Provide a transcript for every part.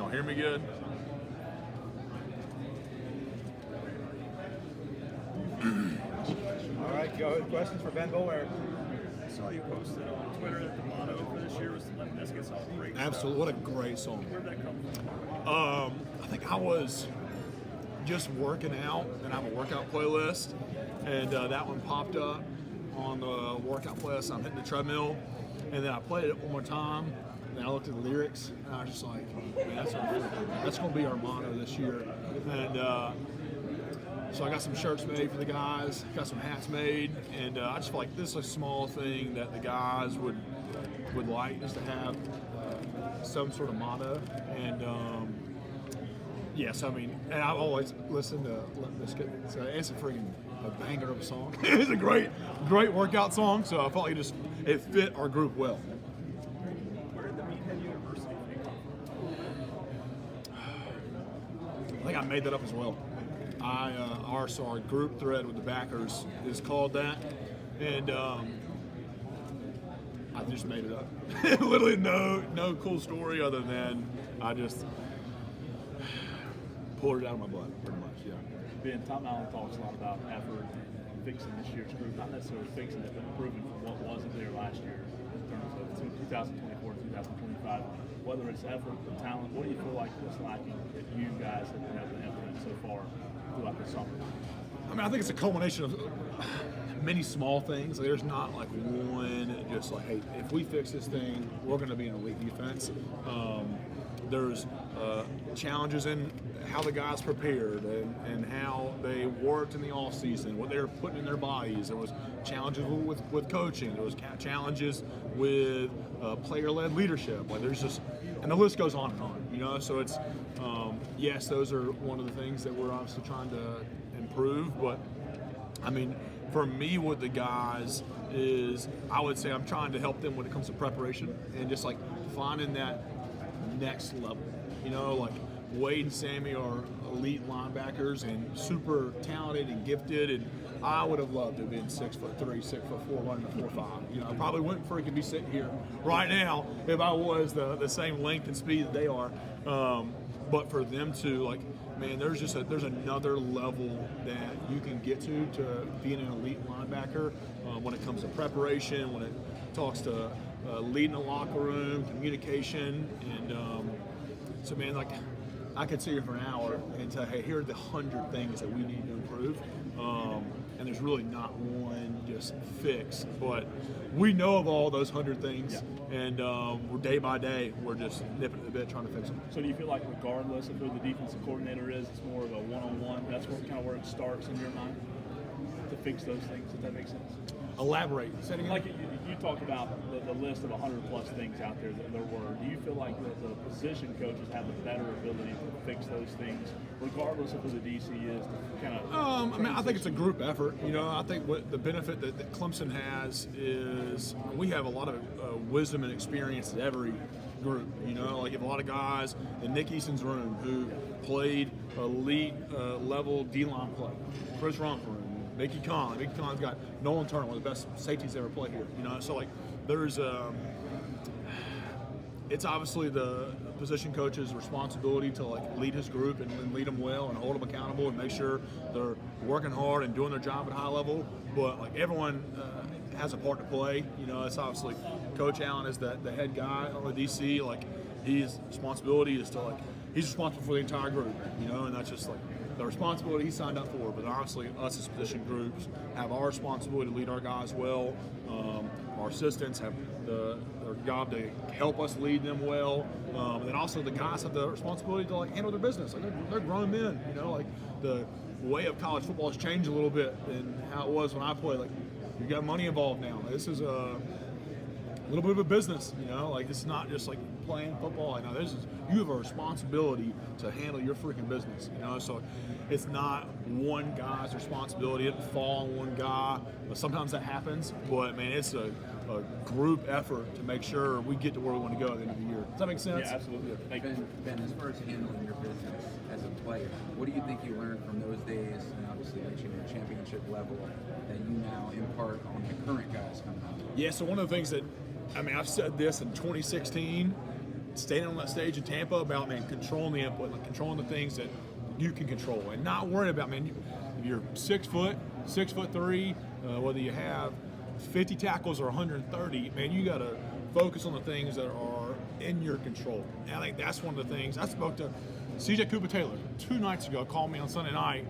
y'all hear me good? All right, go ahead. Questions for Ben Boulware. I saw you posted on Twitter that the motto for this year was to let biscuits off break. Absolutely. What a great song. Where'd that come from? I think I was just working out, and I have a workout playlist, and that one popped up on the workout playlist. I'm hitting the treadmill, and then I played it one more time, and I looked at the lyrics, and I was just like, man, that's going to be our motto this year. And so I got some shirts made for the guys, got some hats made, and I just feel like this is a small thing that the guys would like, just to have some sort of motto. And yes, I mean, and I've always listened to Limp Bizkit. So it's a freaking banger of a song. It's a great workout song. So I felt like it fit our group well. Where did the Meathead University thing come from? I think I made that up as well. Our group thread with the backers is called that, and I just made it up. Literally no cool story other than I just pulled it out of my butt, pretty much. Yeah. Ben, Tom Allen talks a lot about effort and fixing this year's group, not necessarily fixing it, but improving from what wasn't there last year in terms of 2024 to 2025. Whether it's effort or talent, what do you feel like was lacking that you guys have been able to implement so far throughout the summer? I mean, I think it's a culmination of many small things. There's not like one just like, hey, if we fix this thing, we're going to be an elite defense. There's challenges in how the guys prepared and how they worked in the off season, what they were putting in their bodies. There was challenges with coaching. There was challenges with player-led leadership. Like there's just, and the list goes on and on. You know, so it's yes, those are one of the things that we're obviously trying to improve. But I mean, for me, with the guys is I would say I'm trying to help them when it comes to preparation and just like finding that next level. You know, like Wade and Sammy are elite linebackers and super talented and gifted, and I would have loved to have been 6'3", 6'4", running a 4.5. You know, I probably wouldn't freaking be sitting here right now if I was the same length and speed that they are. But for them to like, man, there's another level that you can get to being an elite linebacker when it comes to preparation, when it talks to leading the locker room, communication, and so man, like I could sit here for an hour and say, hey, here are the 100 things that we need to improve. And there's really not one just fix, but we know of all those 100 things, and we're day by day, we're just nipping at the bit trying to fix them. So do you feel like regardless of who the defensive coordinator is, it's more of a one-on-one, that's where it starts in your mind to fix those things, if that makes sense? Elaborate. Like you talked about the list of 100+ things out there that there were. Do you feel like the position coaches have a better ability to fix those things, regardless of who the DC is, to kind of? I mean, I think it's a group effort. You know, I think what the benefit that Clemson has is we have a lot of wisdom and experience at every group. You know, like you have a lot of guys in Nick Easton's room who played elite level D-line play. Chris Rumpler, Mickey Conley. Mickey Conley's got Nolan Turner, one of the best safeties ever played here. You know, so like there's it's obviously the position coach's responsibility to like lead his group and lead them well and hold them accountable and make sure they're working hard and doing their job at a high level. But like everyone has a part to play. You know, it's obviously Coach Allen is the head guy on the DC. Like his responsibility is to like he's responsible for the entire group. You know, and that's just like the responsibility he signed up for, but honestly, us as position groups have our responsibility to lead our guys well. Our assistants have their job to help us lead them well. And also the guys have the responsibility to like handle their business. Like they're grown men, you know, like the way of college football has changed a little bit than how it was when I played. Like you got money involved now. This is a little bit of a business, you know, like it's not just like playing football. I know you have a responsibility to handle your freaking business, you know, so it's not one guy's responsibility. It doesn't fall on one guy. Sometimes that happens, but man, it's a group effort to make sure we get to where we want to go at the end of the year. Does that make sense? Yeah, absolutely. Ben, as far as handling your business as a player, what do you think you learned from those days, and obviously reaching your championship level, that you now impart on the current guys coming out? Yeah, so one of the things that, I mean, I've said this in 2016 standing on that stage in Tampa about, man, controlling the input, like controlling the things that you can control, and not worrying about, man, if you're 6 foot, 6'3", whether you have 50 tackles or 130, man, you got to focus on the things that are in your control. And I think that's one of the things. I spoke to C.J. Cooper-Taylor 2 nights ago, called me on Sunday night,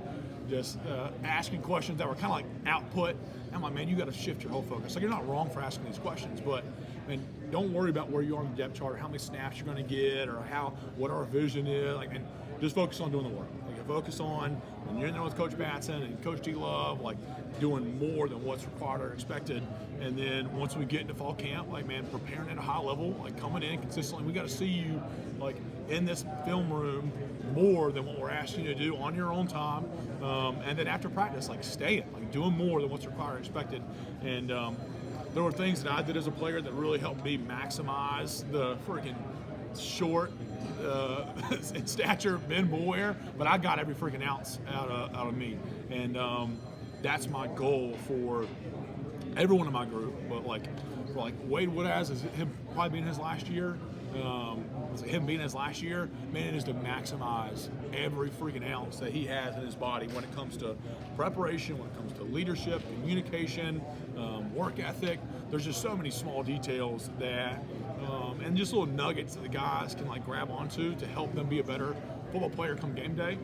just asking questions that were kind of like output. I'm like, man, you got to shift your whole focus. Like, you're not wrong for asking these questions, but man, don't worry about where you are on the depth chart, or how many snaps you're going to get, or what our vision is. Like, and just focus on doing the work. Like, focus on when you're in there with Coach Batson and Coach D Love, like doing more than what's required or expected. And then once we get into fall camp, like, man, preparing at a high level, like coming in consistently. We got to see you like in this film room more than what we're asking you to do on your own time. And then after practice, like staying, like doing more than what's required or expected. And there were things that I did as a player that really helped me maximize the freaking short in stature Ben Boulware, but I got every freaking ounce out of me. And that's my goal for everyone in my group. But for Wade Woodaz, is him probably being his last year. Him being his last year, man, is to maximize every freaking ounce that he has in his body when it comes to preparation, when it comes to leadership, communication, work ethic. There's just so many small details that, and just little nuggets that the guys can like grab onto to help them be a better football player come game day.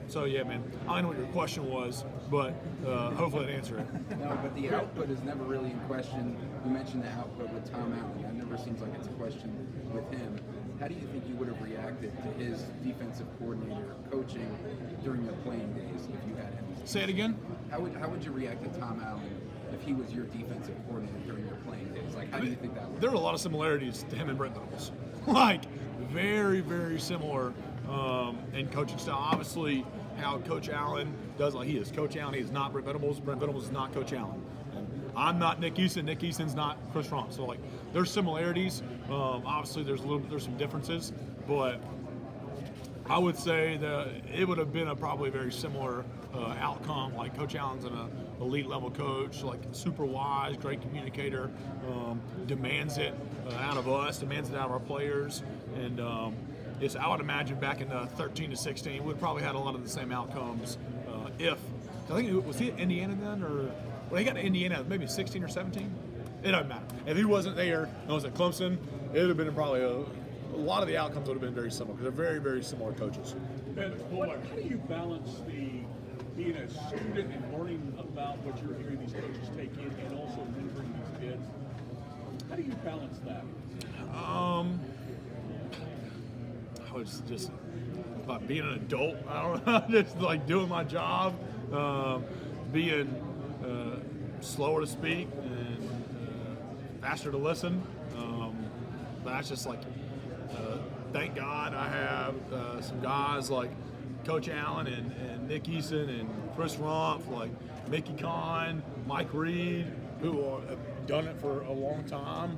So yeah, man, I don't know what your question was, but hopefully that answered it. No, but the output is never really in question. You mentioned the output with Tom Allen. That never seems like it's a question with him. How do you think you would have reacted to his defensive coordinator coaching during your playing days if you had him? Say it again. How would you react to Tom Allen if he was your defensive coordinator during your playing days? Like, how do you think that would? There are a lot of similarities to him and Brent Venables. Like, very, very similar in coaching style. Obviously, how Coach Allen does, like he is Coach Allen, he is not Brent Venables. Brent Venables is not Coach Allen. And I'm not Nick Easton. Nick Easton's not Chris Romp. So like, there's similarities. Obviously, there's some differences, but I would say that it would have been probably a very similar outcome. Like Coach Allen's an elite level coach, like super wise, great communicator, demands it out of us, demands it out of our players, and I would imagine back in 13 to 16, we'd probably had a lot of the same outcomes. I think was he at Indiana then, or he got to Indiana maybe 16 or 17. It doesn't matter. If he wasn't there, and was at Clemson, it would have been probably a lot of the outcomes would have been very similar, because they're very, very similar coaches. Ben, how do you balance being a student and learning about what you're hearing these coaches take in, and also mentoring these kids? How do you balance that? I was just about being an adult. I don't know, just like doing my job, being slower to speak and faster to listen. But that's just like, thank God I have some guys like Coach Allen and Nick Easton and Chris Rumpf, like Mickey Kahn, Mike Reed, who have done it for a long time.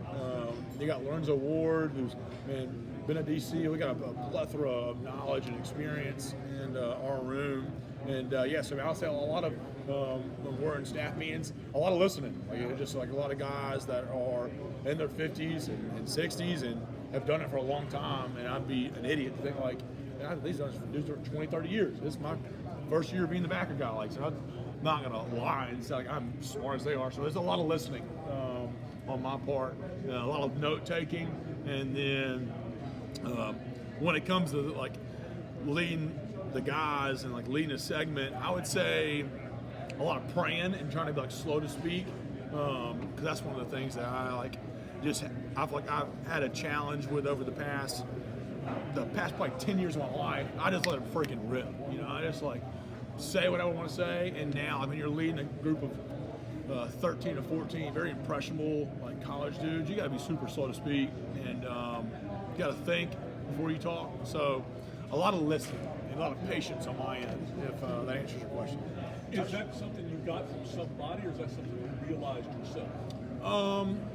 You got Lorenzo Ward, who's been at DC. We got a plethora of knowledge and experience in our room. And so I'll say a lot of, when we're in staff meetings, a lot of listening. Like, just like a lot of guys that are in their 50s and 60s and have done it for a long time. And I'd be an idiot to think like, these are 20, 30 years. This is my first year being the backer guy. Like, so I'm not going to lie and say like I'm as smart as they are. So there's a lot of listening on my part, a lot of note taking, and then when it comes to like leading the guys and like leading a segment, I would say a lot of praying and trying to be like slow to speak, because that's one of the things that I feel like I've had a challenge with over the past probably 10 years of my life. I just let it freaking rip, I just like say what I want to say. And now, you're leading a group of 13 to 14 very impressionable like college dudes. You got to be super slow to speak, and you got to think before you talk. So a lot of listening and a lot of patience on my end, if that answers your question. Is that something you got from somebody, or is that something you realized yourself?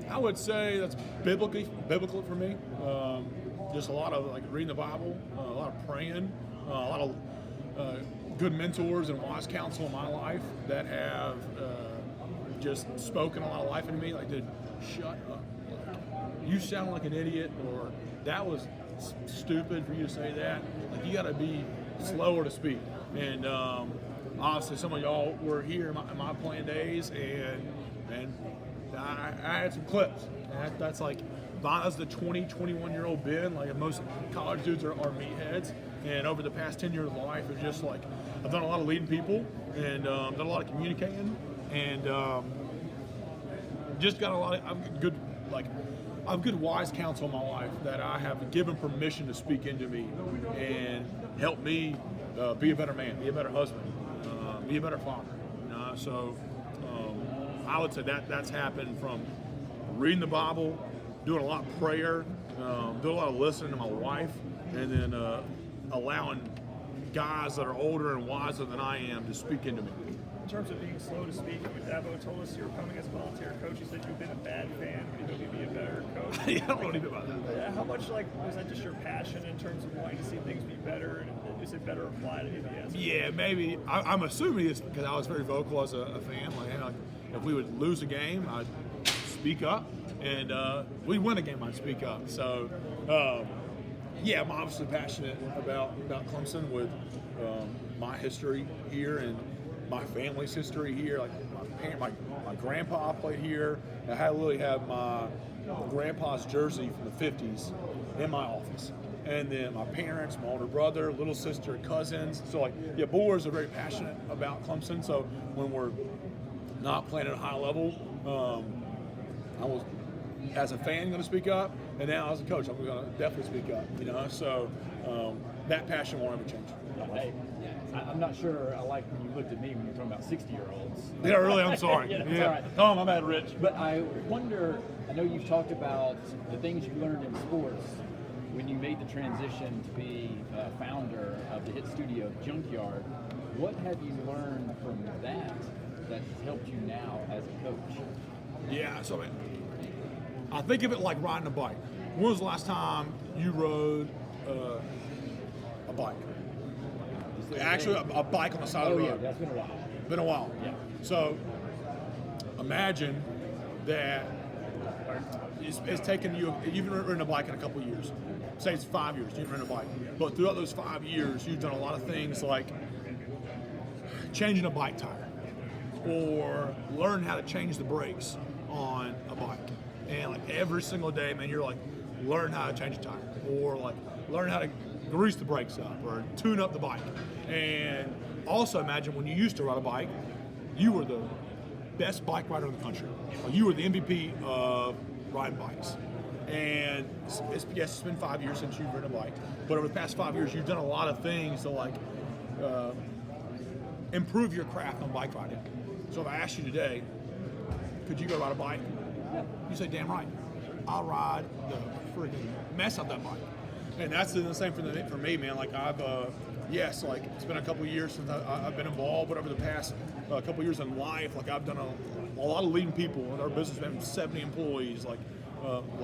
I would say that's biblical for me. Just a lot of like reading the Bible, a lot of praying, a lot of good mentors and wise counsel in my life that have just spoken a lot of life into me. Like, dude, shut up. you sound like an idiot, or that was stupid for you to say that. Like, you got to be slower to speak. And obviously, some of y'all were here in my playing days, and I had some clips. And that's like, as the 21-year-old Ben, like most college dudes are meatheads. And over the past 10 years of life, it's just like, I've done a lot of leading people, and done a lot of communicating, and just got a lot of I've good wise counsel in my life that I have given permission to speak into me and help me be a better man, be a better husband, be a better father. So I would say that's happened from reading the Bible, doing a lot of prayer, doing a lot of listening to my wife, and then allowing guys that are older and wiser than I am to speak into me. In terms of being slow to speak, Dabo told us you were coming as a volunteer coach. You said you've been a bad fan, but you hope you be a better coach. Yeah, I don't know anything about that. Yeah, how much was that just your passion in terms of wanting to see things be better, and is it better applied to ABS? Yeah, maybe. I'm assuming it's because I was very vocal as a fan. Like, if we would lose a game, I'd speak up, and we win a game, I'd speak up. So, yeah, I'm obviously passionate about Clemson with my history here and my family's history here. Like my grandpa played here. I literally have my grandpa's jersey from the 50s in my office. And then my parents, my older brother, little sister, cousins. So Boulwares are very passionate about Clemson. So when we're not playing at a high level, I was, as a fan, going to speak up, and now as a coach, I'm going to definitely speak up. So that passion won't ever change. Hey, I'm not sure I like when you looked at me when you were talking about 60-year-olds. Yeah, really, I'm sorry. Yeah, yeah. All right. Tell him I'm bad, Rich. But I wonder, I know you've talked about the things you learned in sports when you made the transition to be a founder of the hit studio, Junkyard. What have you learned from that has helped you now as a coach? Yeah, so I think of it like riding a bike. When was the last time you rode a bike? Actually, a bike on the side of the road. Yeah, that's been a while. Been a while. Yeah. So imagine that it's taken you, you've ridden a bike in a couple of years. Say it's 5 years, you've ridden a bike. But throughout those 5 years, you've done a lot of things like changing a bike tire or learn how to change the brakes on a bike. And like every single day, man, you're like, learn how to change a tire or like learn how to grease the brakes up or tune up the bike. And also imagine when you used to ride a bike, you were the best bike rider in the country. Like, you were the MVP of riding bikes. And it's been 5 years since you've ridden a bike, but over the past 5 years, you've done a lot of things to like improve your craft on bike riding. So if I asked you today, could you go ride a bike? You say, damn right. I'll ride the freaking mess out that bike. And that's the same for me, man. Like like it's been a couple of years since I've been involved, but over the past couple of years in life, like I've done a lot of leading people. Our business has been 70 employees. Like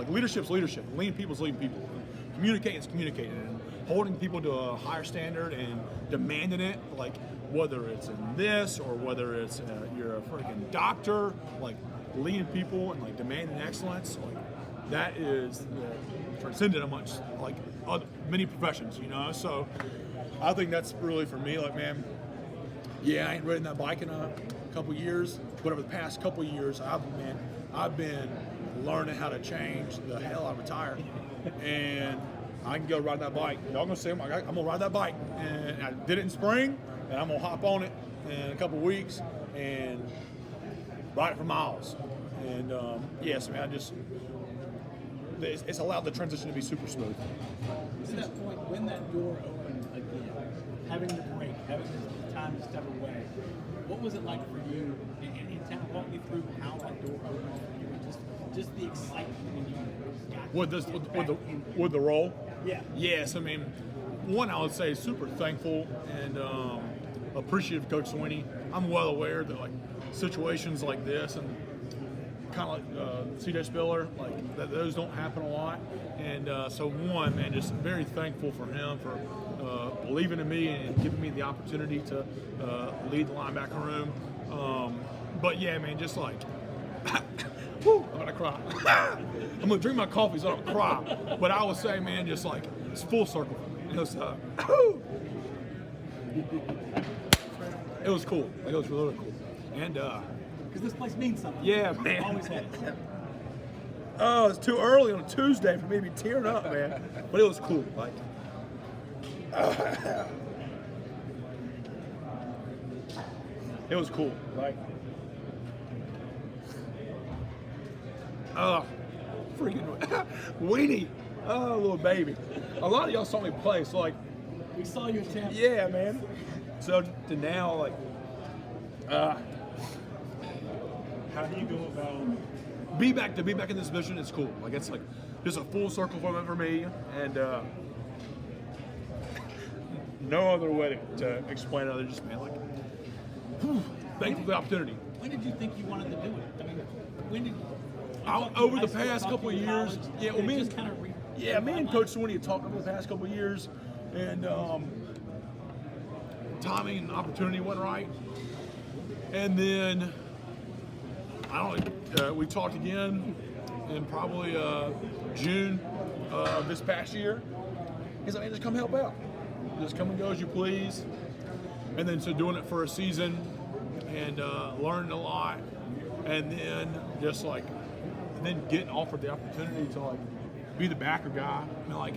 leadership's leadership. Leading people's leading people. Communicating's communicating. And holding people to a higher standard and demanding it, like whether it's in this or whether it's you're a freaking doctor, like leading people and like demanding excellence, like that is transcendent amongst like many professions, So I think that's really for me, like, man, yeah, I ain't ridden that bike in a couple years, but over the past couple years, I've been learning how to change the hell out of a tire, and I can go ride that bike. Y'all gonna see I'm gonna ride that bike, and I did it in spring, and I'm gonna hop on it in a couple weeks and ride it for miles. And yes, I mean, it's allowed the transition to be super smooth. To that point, when that door opened again, having the break, having the time to step away, what was it like for you? And kind of walk me through how that door opened for you, and just the excitement when you got With the role? Yeah. Yes, I mean, one, I would say super thankful and appreciative of Coach Sweeney. I'm well aware that like situations like this and kind of like C.J. Spiller, like those don't happen a lot. And so one, man, just very thankful for him for believing in me and giving me the opportunity to lead the linebacker room. But yeah, man, just like whew, I'm gonna cry. I'm gonna drink my coffee so I don't cry. But I will say, man, just like it's full circle. It was, it was cool. Like, it was really cool. And Because this place means something. yeah, man. Always has. Oh, it's too early on a Tuesday for me to be tearing up, man. But it was cool. Like, it was cool. Like, freaking weenie. Oh, little baby. A lot of y'all saw me play, so like, We saw you at Tampa. yeah, man. So to now, like, How do you go about be back in this position is cool. Like, it's like just a full circle moment for me, and no other way to explain it other than just being like, whew, thankful for the opportunity. When did you think you wanted to do it? I mean, when did Over the past couple of years, yeah. Well, me just kind of me and Coach Sweeney had talked over the past couple of years, and timing and opportunity went right, and then we talked again in probably June of this past year. He's like, man, just come help out. Just come and go as you please. And then so doing it for a season and learning a lot, and then just like, and then getting offered the opportunity to like be the backer guy. I mean, like,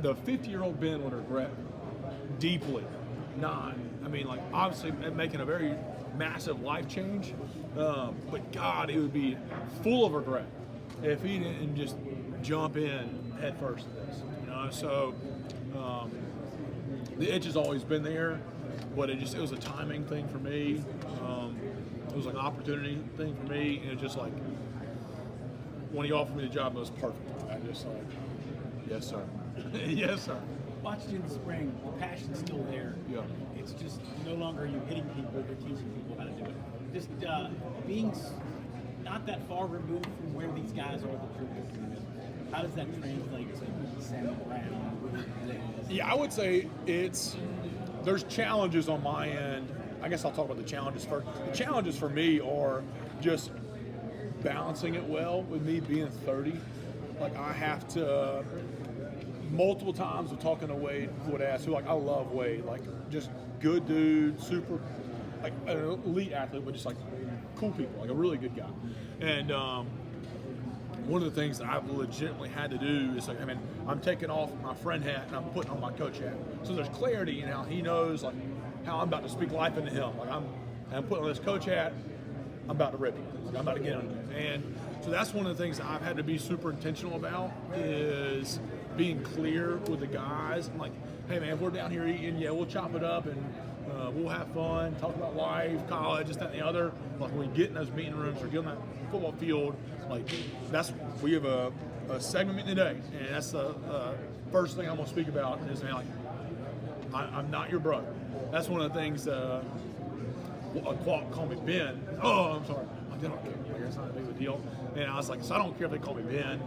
the 50-year-old Ben would regret deeply not. I mean, like, obviously making a very massive life change, but God, it would be full of regret if he didn't just jump in head first to this. You know, so the itch has always been there, but it was a timing thing for me. It was like an opportunity thing for me, and it just like when he offered me the job, it was perfect. I just like, yes sir, yes sir. watched you in the spring. The passion's still there. Yeah. It's just no longer you hitting people, you're teaching people how to do it. Just being not that far removed from where these guys are that you're working with. How does that translate to Sam Brown? Yeah, I would say there's challenges on my end. I guess I'll talk about the challenges first. The challenges for me are just balancing it well with me being 30. Like, I have to, multiple times of talking to Wade, would ask, who, like, I love Wade, like, just good dude, super, like, an elite athlete, but just like cool people, like a really good guy. And one of the things that I've legitimately had to do is, like, I mean, I'm taking off my friend hat and I'm putting on my coach hat. So there's clarity in how he knows, like, how I'm about to speak life into him. Like, I'm putting on this coach hat, I'm about to rip him. Like, I'm about to get on him. And so that's one of the things that I've had to be super intentional about, is being clear with the guys. I'm like, hey man, if we're down here eating, yeah, we'll chop it up and we'll have fun, talk about life, college, this, that, and the other. Like, when we get in those meeting rooms or get on that football field, like, we have a segment meeting today, and that's the first thing I'm gonna speak about is, man, like, I'm not your brother. That's one of the things. Call me Ben. Oh, I'm sorry. Like, they don't care. Like, it's not a big of a deal. And I was like, so I don't care if they call me Ben,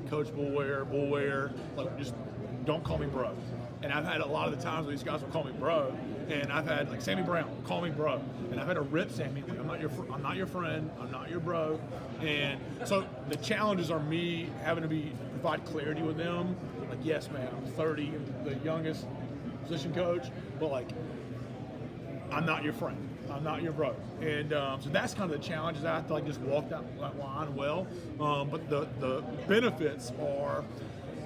Coach Boulware. Like, just don't call me bro. And I've had a lot of the times where these guys will call me bro, and I've had, like, Sammy Brown call me bro, and I've had to rip Sammy. Like, I'm not your friend. I'm not your bro. And so the challenges are me having to provide clarity with them. Like, yes, man, I'm 30, I'm the youngest position coach, but, like, I'm not your friend. I'm not your brother. And so that's kind of the challenges. I have to, like, just walk that line well. But the benefits are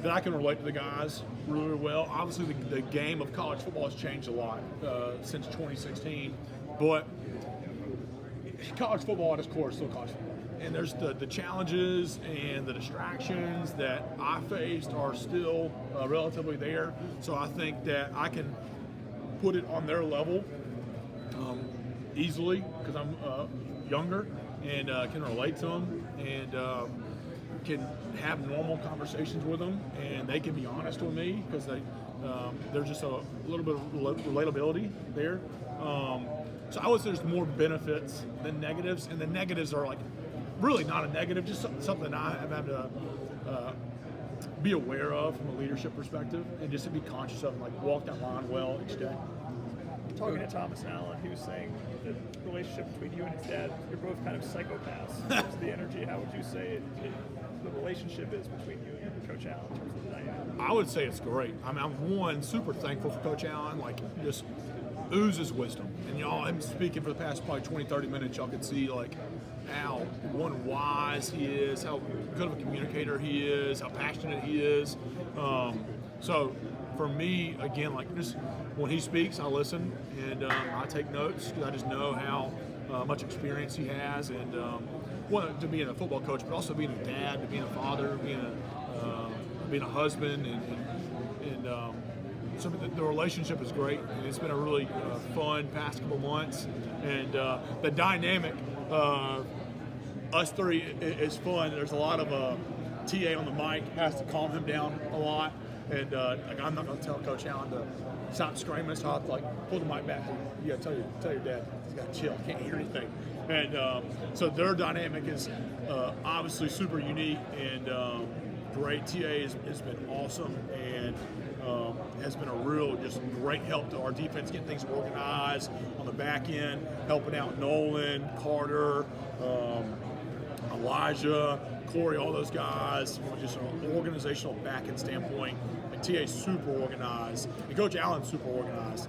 that I can relate to the guys really well. Obviously, the game of college football has changed a lot since 2016. But college football at its core is still college football. And there's the challenges and the distractions that I faced are still relatively there. So I think that I can put it on their level easily, because I'm younger and can relate to them, and can have normal conversations with them, and they can be honest with me, because there's just a little bit of relatability there. So I would say there's more benefits than negatives, and the negatives are, like, really not a negative, just something I have had to be aware of from a leadership perspective, and just to be conscious of, and, like, walk that line well each day. talking to Thomas Allen, he was saying that the relationship between you and his dad, you're both kind of psychopaths in terms of the energy. How would you say the relationship is between you and Coach Allen in terms of the dynamic? I would say it's great. I mean, I'm super thankful for Coach Allen. Like, just oozes wisdom. And y'all, him speaking for the past probably 20, 30 minutes, y'all could see like how wise he is, how good of a communicator he is, how passionate he is. So for me, again, like just when he speaks, I listen and I take notes because I just know how much experience he has, and one, to being a football coach, but also being a dad, to being a father, being a husband, and so the relationship is great, and it's been a really fun past couple months, and the dynamic us three is fun. There's a lot of TA on the mic, has to calm him down a lot, and like I'm not going to tell Coach Allen to stop screaming. So I have to like pull the mic back. You got to tell your dad he's got to chill. Can't hear anything. And so their dynamic is obviously super unique and great. TA has been awesome and has been a real just great help to our defense, getting things organized on the back end, helping out Nolan, Carter, Elijah, Corey, all those guys from just an organizational back end standpoint. And TA's super organized, and Coach Allen's super organized.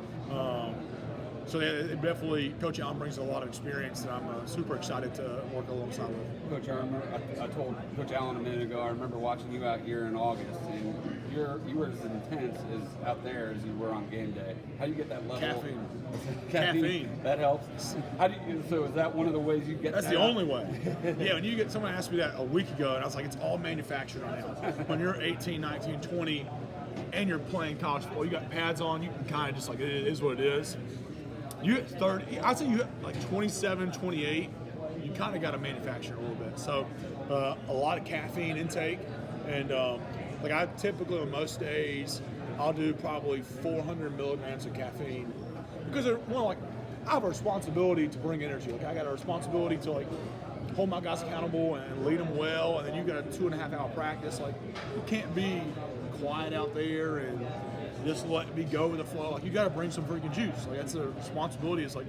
So it definitely, Coach Allen brings a lot of experience that I'm super excited to work alongside with. Coach, I remember I told Coach Allen a minute ago, I remember watching you out here in August, and you were as intense as out there as you were on game day. How do you get that level? Caffeine. Caffeine. That helps. How do you, so is that one of the ways you get That's that the out? only way. Yeah, when you get, someone asked me that a week ago, and I was like, it's all manufactured right now. When you're 18, 19, 20, and you're playing college football, you got pads on, you can kind of just like, it is what it is. You hit 30, I'd say you hit like 27, 28, you kind of got to manufacture a little bit. So a lot of caffeine intake, and like I typically on most days, I'll do probably 400 milligrams of caffeine because they're more like, I have a responsibility to bring energy. Like I got a responsibility to like hold my guys accountable and lead them well, and then you got a 2.5 hour practice. Like you can't be quiet out there and just let me go with the flow. Like you got to bring some freaking juice. Like that's the responsibility. Is like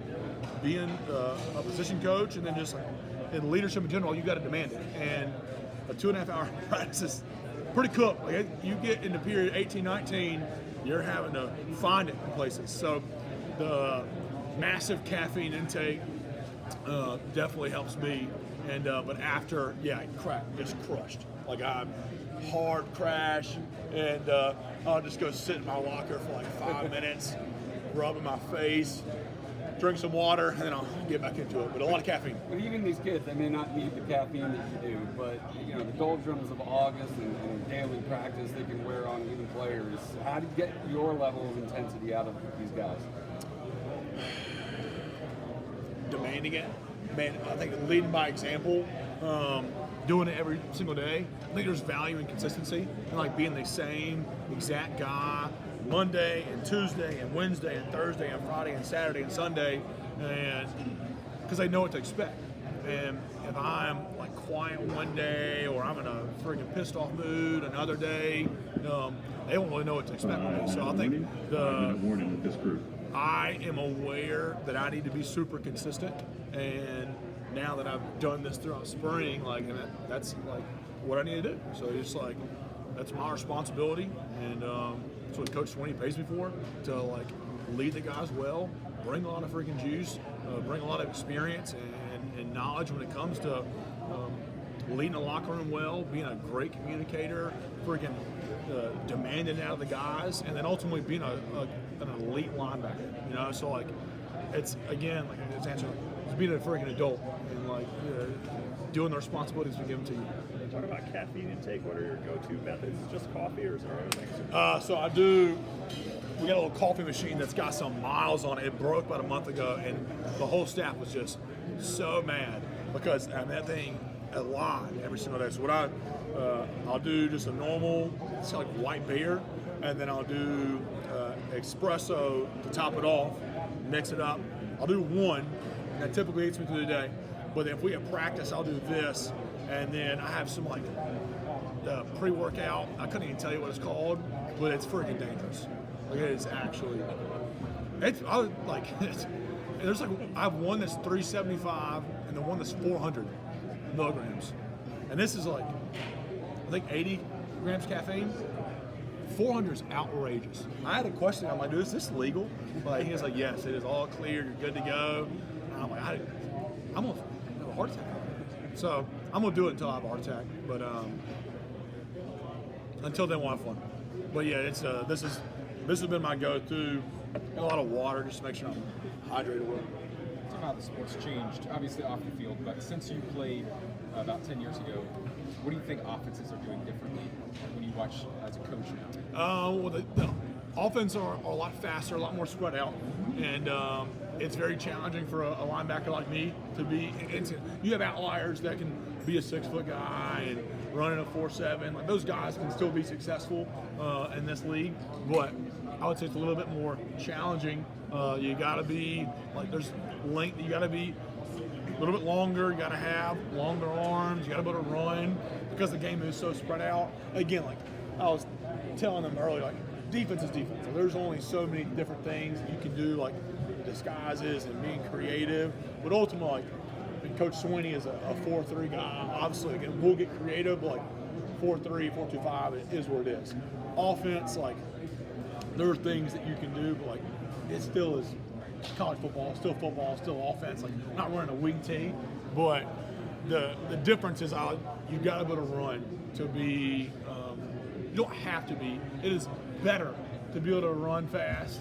being a position coach, and then just like in leadership in general, you got to demand it. And a 2.5 hour practice is pretty cooked. Like you get into period 18, 19, you're having to find it in places. So the massive caffeine intake definitely helps me. And but after, yeah, it's crushed. Like I'm hard crash, and I'll just go sit in my locker for like 5 minutes, rubbing my face, drink some water, and then I'll get back into it. But a lot of caffeine. But even these kids, they may not need the caffeine that you do, but you know the doldrums of August and daily practice they can wear on even players. How do you get your level of intensity out of these guys? Demanding it. Man, I think leading by example, doing it every single day. I think there's value in consistency and like being the same exact guy Monday and Tuesday and Wednesday and Thursday and Friday and Saturday and Sunday, and because they know what to expect. And if I'm like quiet one day or I'm in a freaking pissed off mood another day, they won't really know what to expect from me. So I think warning with this group. I am aware that I need to be super consistent, and now that I've done this throughout spring, like, and that's like what I need to do. So it's like that's my responsibility, and that's what Coach Swinney pays me for, to like lead the guys well, bring a lot of freaking juice, bring a lot of experience and knowledge when it comes to leading the locker room well, being a great communicator, freaking demanding it out of the guys, and then ultimately being an elite linebacker. You know, so like it's again like it's answering, it's being a freaking adult and like doing the responsibilities we give them to you. Talk about caffeine intake. What are your go-to methods? Is it just coffee, or is there other things? So I do. We got a little coffee machine that's got some miles on it. It broke about a month ago, and the whole staff was just so mad because that thing alive every single day. So what I'll do just a normal, it's like white beer, and then I'll do espresso to top it off, mix it up. I'll do one, and that typically eats me through the day. But if we have practice, I'll do this, and then I have some like the pre-workout. I couldn't even tell you what it's called, but it's freaking dangerous. Like it is actually There's like I have one that's 375 and the one that's 400 milligrams, and this is like I think 80 grams caffeine. 400 is outrageous. I had a question. I'm like, dude, is this legal? Like, he was like, yes, it is all clear. You're good to go. And I'm like, I'm gonna have a heart attack. So I'm gonna do it until I have a heart attack. But until then, we'll have fun. But yeah, it's this has been my go-to. A lot of water just to make sure I'm hydrated well. Talking about the sport's changed, obviously off the field, but since you played about 10 years ago, what do you think offenses are doing differently when you watch as a coach now? Well, the offense are a lot faster, a lot more spread out, and it's very challenging for a linebacker like me to be. You have outliers that can be a 6-foot guy and running a 4.7. Like those guys can still be successful in this league, but I would say it's a little bit more challenging. You got to be like there's length. You got to be a little bit longer. You got to have longer arms. You got to be able to run because the game is so spread out. Again, like I was telling them earlier, like defense is defense. So there's only so many different things you can do, like disguises and being creative. But ultimately, like, Coach Sweeney is a 4-3 guy. Obviously, again, we'll get creative. But like 4-3, 4-2-5, it is what it is. Offense, like there are things that you can do, but like it still is college football, still offense. Like not running a wing tee, but the difference is you got to be able to run to be. You don't have to be. It is better to be able to run fast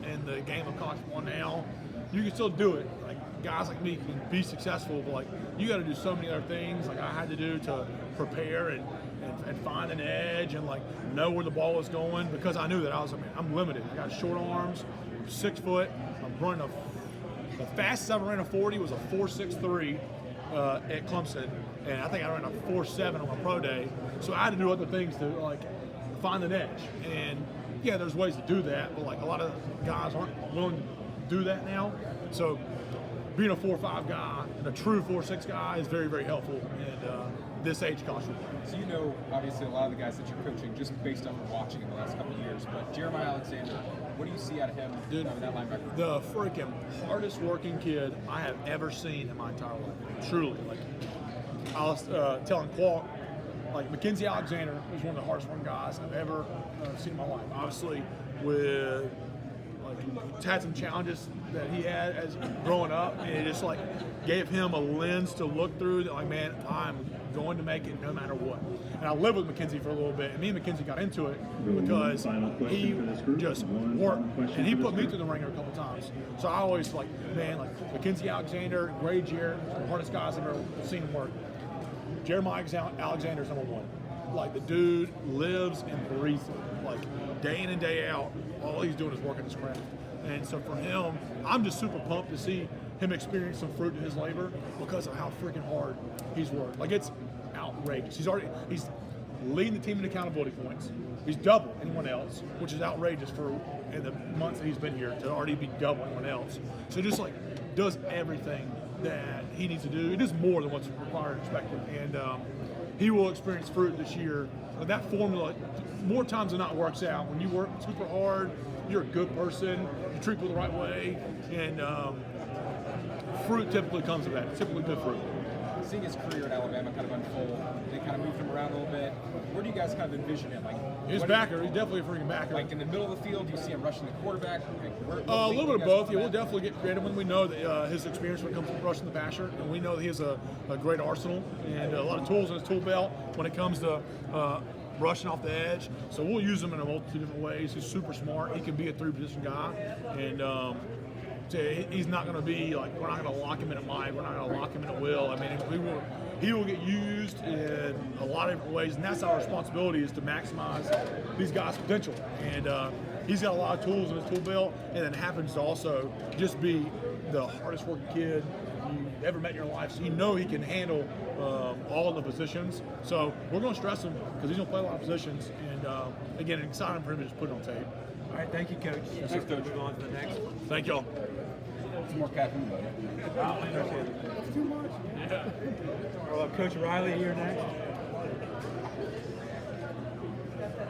in the game of college football now. You can still do it. Like guys like me can be successful, but like you got to do so many other things. Like I had to do to prepare and find an edge and like know where the ball was going because I knew that I'm limited. I got short arms, I'm 6 foot. I'm running the fastest I ever ran a 40 was a 4.63 at Clemson, and I think I ran a 4.7 on my pro day. So I had to do other things to like find an edge. And yeah, there's ways to do that, but like a lot of guys aren't willing to do that now. So being a 4.5 guy and a true 4.6 guy is very, very helpful in this age college football. So you know, obviously, a lot of the guys that you're coaching just based off of watching in the last couple of years. But Jeremiah Alexander, what do you see out of him? Dude, that linebacker? The freaking hardest working kid I have ever seen in my entire life. Truly, like I was telling Clark, like Mackenzie Alexander was one of the hardest working guys I've ever seen in my life. Obviously, with like had some challenges that he had as growing up, and it just like gave him a lens to look through. That like, man, I'm going to make it no matter what. And I lived with Mackenzie for a little bit, and me and Mackenzie got into it because he just worked, and he put me through the ringer a couple times. So I always like, man, like Mackenzie Alexander, Gray Jarrett, the hardest guys I've ever seen work. Jeremiah Alexander's number one. Like the dude lives and breathes it. Like day in and day out, all he's doing is working his craft. And so for him, I'm just super pumped to see him experience some fruit in his labor because of how freaking hard he's worked. Like it's outrageous. He's leading the team in accountability points. He's double anyone else, which is outrageous for in the months that he's been here to already be double anyone else. So just like does everything that he needs to do. It is more than what's required and expected. And he will experience fruit this year. But that formula, more times than not, works out. When you work super hard, you're a good person, you treat people the right way, and fruit typically comes of that. It's typically good fruit. Seeing his career at Alabama kind of unfold, they kind of moved him around a little bit. Where do you guys kind of envision him? Like, he's a backer. He's definitely a freaking backer. Like in the middle of the field, do you see him rushing the quarterback? Like, a little bit of both. Yeah, we'll definitely get creative when we know that his experience when it comes to rushing the passer, and we know that he has a great arsenal and a lot of tools in his tool belt when it comes to rushing off the edge. So we'll use him in a multitude of different ways. He's super smart. He can be a 3-position guy, and he's not going to be like, we're not going to lock him in a Mike, we're not going to lock him in a Will. I mean, he will get used in a lot of different ways, and that's our responsibility, is to maximize these guys' potential. And he's got a lot of tools in his tool belt, and then happens to also just be the hardest working kid you ever met in your life. So you know he can handle all of the positions. So we're going to stress him because he's going to play a lot of positions. And again, exciting for him to just put it on tape. All right, thank you, Coach. Thanks, Coach. Move on to the next. Thank y'all. Some more caffeine, buddy. Too much. Yeah. Coach Riley here next.